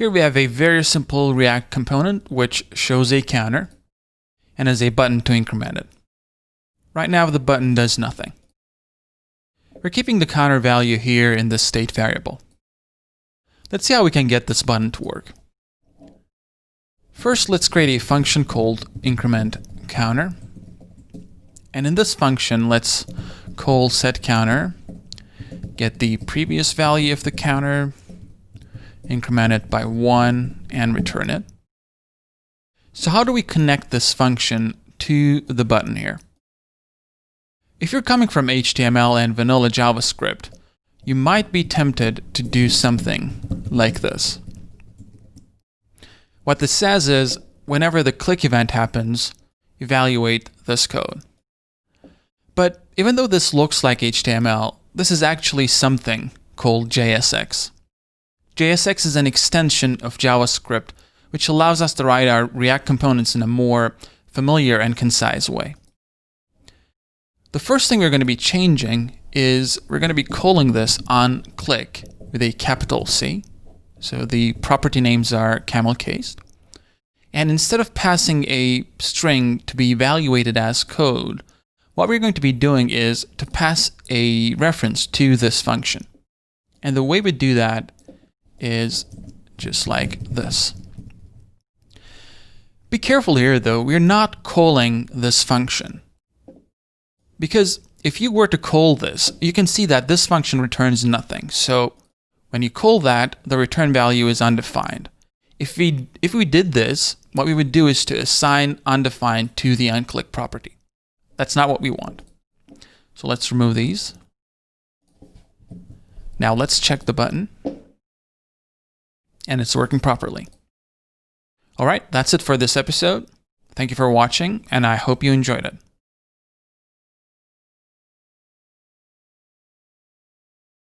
Here we have a very simple React component which shows a counter and has a button to increment it. Right now the button does nothing. We're keeping the counter value here in the state variable. Let's see how we can get this button to work. First, let's create a function called increment_counter. And in this function, let's call SetCounter, get the previous value of the counter, increment it by 1, and return it. So how do we connect this function to the button here? If you're coming from HTML and vanilla JavaScript, you might be tempted to do something like this. What this says is, whenever the click event happens, evaluate this code. But even though this looks like HTML, this is actually something called JSX. JSX is an extension of JavaScript which allows us to write our React components in a more familiar and concise way. The first thing we're going to be changing is we're going to be calling this onClick with a capital C. So the property names are camel cased. And instead of passing a string to be evaluated as code, what we're going to be doing is to pass a reference to this function. And the way we do that is just like this. Be careful here though, we're not calling this function. Because if you were to call this, you can see that this function returns nothing. So when you call that, the return value is undefined. If we did this, what we would do is to assign undefined to the onClick property. That's not what we want. So let's remove these. Now let's check the button. And it's working properly. All right, that's it for this episode. Thank you for watching, and I hope you enjoyed it.